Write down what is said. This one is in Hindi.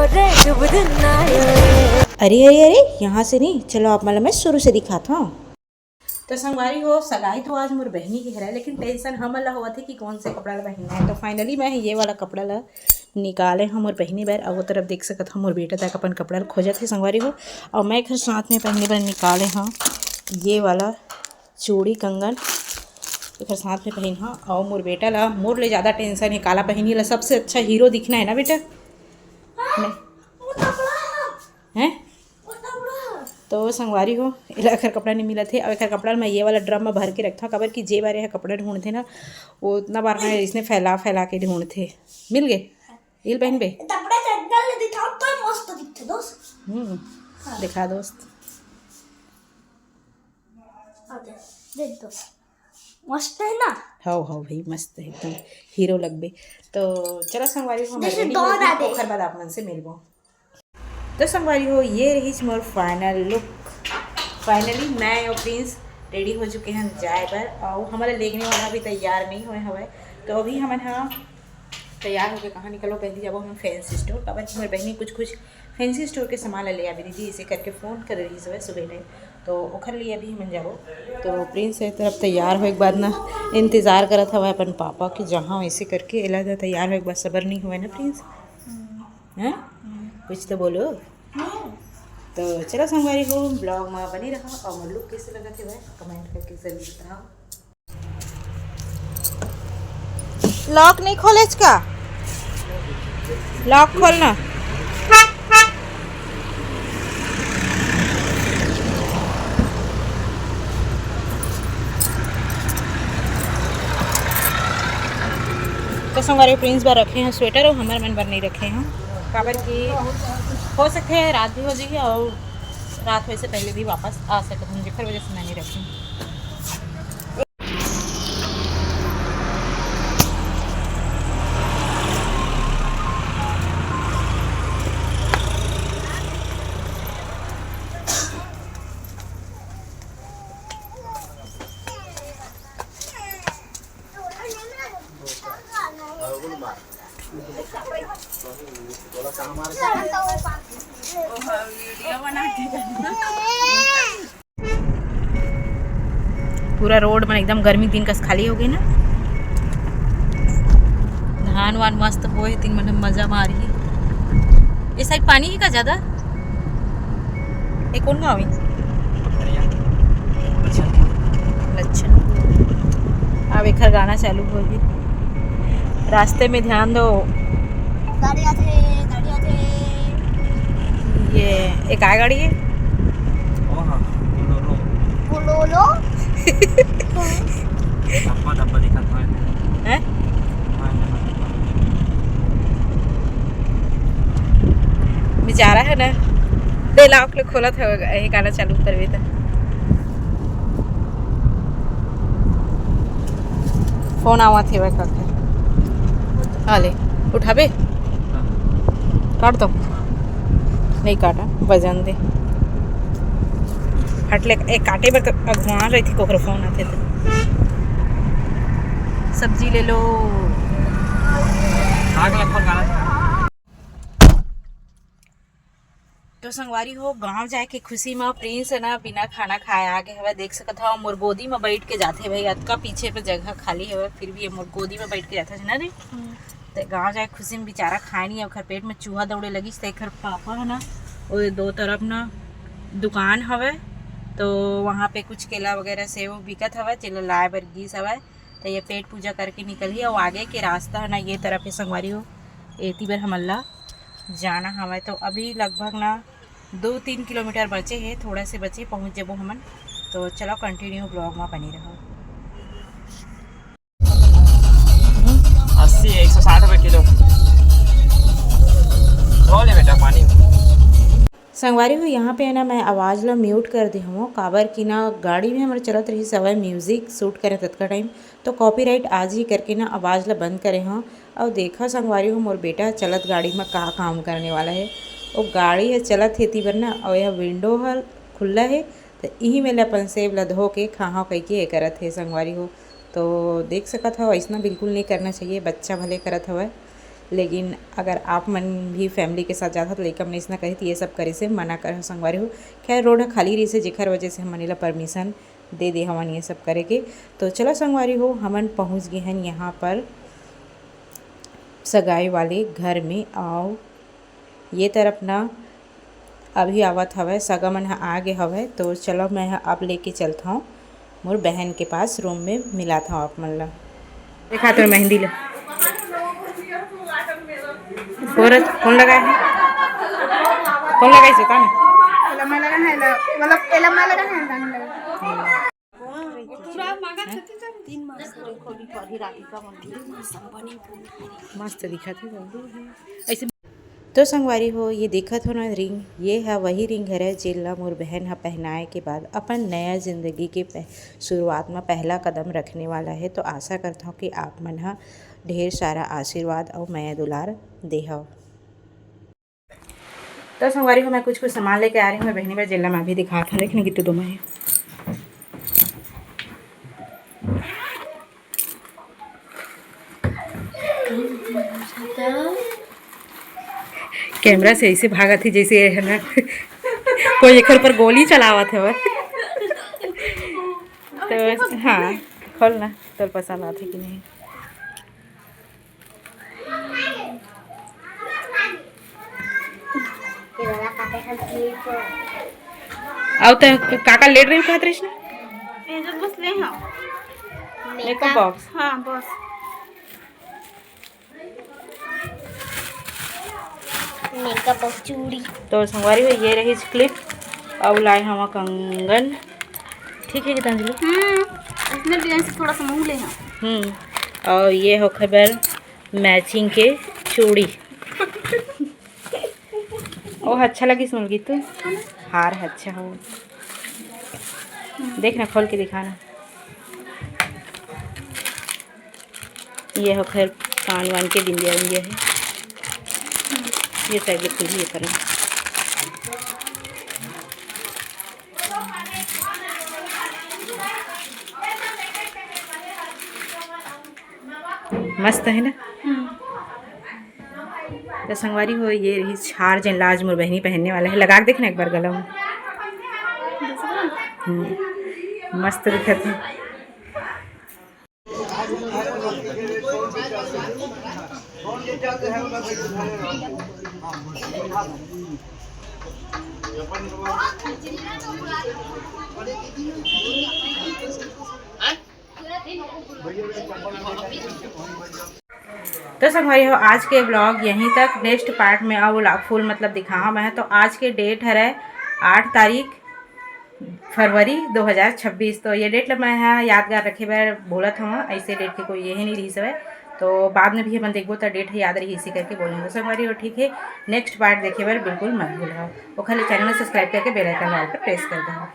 अरे अरे अरे, यहाँ से नहीं, चलो आप मतलब मैं शुरू से दिखाता हूँ। तो संगवारी हो सगाई तो आज मोर बहनी की है, लेकिन टेंशन हम ला हुआ थे कि कौन से कपड़ा ला पहनना है। तो फाइनली मैं ये वाला कपड़ा ला निकाले हम और बहनी बैर। और वो तरफ देख सकत हम और बेटा तक अपन कपड़ा खोजत थे संगवारी हो। और मैं घर साथ में पहनने बार निकाले हाँ ये वाला चूड़ी कंगन एक साथ में पहन हाँ। और मोर बेटा ला मोर ले ज़्यादा टेंशन है, काला पहनी ला सबसे अच्छा हीरो दिखना है ना बेटा हैं। तो संगवारी हो इला खर कपड़ा नहीं मिला थे। अब खर कपड़ा मैं ये वाला ड्रम में भर के रखता हूँ, खबर कि जे बारे कपड़े ढूंढते ना वो उतना बार मैं इसने फैला फैला के ढूंढते मिल गए। इल पहन पे दिखा दोस्त मस्त है ना। हाँ हाँ भाई मस्त है एकदम हीरो लगबे। तो चलो संगवारी हो खर बाद आप मन से मिलबो। तो संगवारी हो ये रही मोर फाइनल लुक। फाइनली मैं और प्रिंस रेडी हो चुके हैं जाए पर। और हमारे लेगने वाला भी तैयार नहीं हुए हवे। तो अभी हम हाँ तैयार होकर कहाँ निकलो पहले जब हम फैंसी स्टोर कबर की मेरी बहनी कुछ फैंसी स्टोर के सामान ले अभी दीदी इसे करके फ़ोन कर रही सुबह सुबह ने। तो ओखर लिए अभी हम जाबो। तो प्रिंस एक तरफ तैयार हो एक बाद ना इंतज़ार करत हवा अपन पापा कि जहाँ वैसे करके एला तैयार हो एक बार सबर नहीं हुआ ना प्रिंस हैं कुछ तो बोलो। तो चलो संगवारी हो ब्लॉग में बनी रहा और मोर लुक कैसे लगा थे वह कमेंट करके जरूर बताओ। लॉक नहीं खोले इसका, लॉक खोलना। तो संगवारी प्रिंस बार रखे हैं स्वेटर और हमारे मन बार नहीं रखे हैं काबर की हो सकते हैं रात भी हो जाएगी और रात होने से पहले भी वापस आ सकते हैं जिसकी वजह से मैं नहीं रखी। पूरा रोड में एकदम गर्मी दिन कस खाली हो गई ना। धान वान मस्त बोए तीन मतलब मजा मारी है। इस साइड पानी ही का ज्यादा कौन गाँव लच्छन। अब एक गाना चालू होगी रास्ते में ध्यान दो ये एक आ गाड़ी है बेचारा है ना दे लाख लोग खोला था ये गाना चालू करवे था। फोन आवा थे वह हाले उठाबे काट दो नहीं काटा वजन दे हट ले एक काटे पर तो अगवा रही थी कोकरो फोन आते थे। सब्जी ले लो तो संगवारी हो गांव जाए के खुशी में प्रिंस है ना बिना खाना खाए आगे हवा देख सकत हो मोर गोदी में बैठ के जाते भाई अतका पीछे पे जगह खाली है फिर भी मोर गोदी में बैठ के जाता है ना रे। तो गांव जाए खुशी में बेचारा खाए नहीं और पेट में चूहा दौड़े लगी तो एक पापा है ना और दो तरफ ना दुकान हवे तो वहाँ पे कुछ केला वगैरह सेव बिकत हवा चलो लाए बर गीस हवा। तो ये पेट पूजा करके निकली और आगे के रास्ता है ना ये तरफ है संगवारी हो एती बार हमला जाना हवा। तो अभी लगभग ना 2-3 किलोमीटर बचे हैं थोड़ा से बचे पहुँच जबो हमन। तो चलो कंटिन्यू ब्लॉग में बनी रहो। 80-160 रुपये किलो ले बेटा पानी। संगवारी हो यहाँ पे है ना मैं आवाज़ ला म्यूट कर दी हूँ काबर की ना गाड़ी में हमारे चलत रही सवाई म्यूज़िक शूट करें तत्का टाइम तो कॉपीराइट आज ही करके ना आवाज़ ला बंद करे हाँ। और देखा संगवारी हो मोर बेटा चलत गाड़ी में का काम करने वाला है वो गाड़ी है चलत है तीबर ना और यह विंडो है खुला है तो यही में अपन सेब ला धो के खाहा कह के ये करत है संगवारी हो। तो देख सकत हो ऐसा बिल्कुल नहीं करना चाहिए बच्चा भले करत हवा लेकिन अगर आप मन भी फैमिली के साथ जाता तो लइका मन इसना कही तो ये सब करे से मना कर संगवारी हो। खैर रोड खाली रही से जेखर वजह से हमन ला परमिशन दे दे हवन ये सब करे के। तो चलो संगवारी हो हमन पहुँच गए हैं यहाँ पर सगाई वाले घर में। आओ ये तरफ ना अभी आवत हवै सगा मन ह आ गए हवै। तो चलो मैं अब लेके चलता हूँ मोर बहन के पास रूम में मिलाता हूँ आप मन ला। देखा तो मेहंदी ला कौन लगाए है कौन लगाई से ना मस्त दिखा थे ऐसे। तो संगवारी हो ये देखत हो ना रिंग, ये है वही रिंग है जेला मोर बहन हा पहनाए के बाद अपन नया ज़िंदगी के शुरुआत में पहला कदम रखने वाला है। तो आशा करता हूँ कि आप मन हा ढेर सारा आशीर्वाद और माया दुलार देहव। तो संगवारी हो मैं कुछ सामान लेके आ रही हूँ। मैं बहनी बार जेला मैं भी दिखा था देखने की तो दो मैं कैमरा से ऐसे भागा थी जैसे है ना कोई एक पर गोली चलावा थे वह। तो हाँ खोल ना तो पसंद आते कि नहीं। अब तो काका लेट रही कहत रही ना बस ले हाँ मेकअप बॉक्स। हाँ बस मेकअप और चूड़ी। तो संगवारी हो ये रही क्लिप और लाए हम कंगन। ठीक है गीतांजलि इसमें डिजाइन से थोड़ा सा मुँह ले हाँ। और ये हो खबर मैचिंग के चूड़ी। ओह अच्छा लगी सुन गई तो हार है अच्छा हो देखना खोल के दिखाना। ये हो खैर कान वान के बिंदिया बिंदिया है। ये साइड खुली है पर मस्त है ना। तो संगवारी हो ये रही छार जन लाज मोर बहनी पहनने वाला है। लगा के देखना एक बार गला में मस्त दिखत है। तो संगवारी हो आज के ब्लॉग यहीं तक। नेक्स्ट पार्ट में और फुल मतलब दिखावा मैं। तो आज के डेट है 8 तारीख फरवरी 2026। तो ये डेट मैं यादगार रखे बार बोलत हूँ। ऐसे डेट के कोई यही नहीं रही सब। तो बाद में भी अपन देखो तो डेट है याद रही इसी करके बोलेंगे। संगवारी हो ठीक है नेक्स्ट पार्ट देखे बार बिल्कुल मत भूलो। वो खाली चैनल में सब्सक्राइब करके बेल आइकन पर प्रेस कर दो।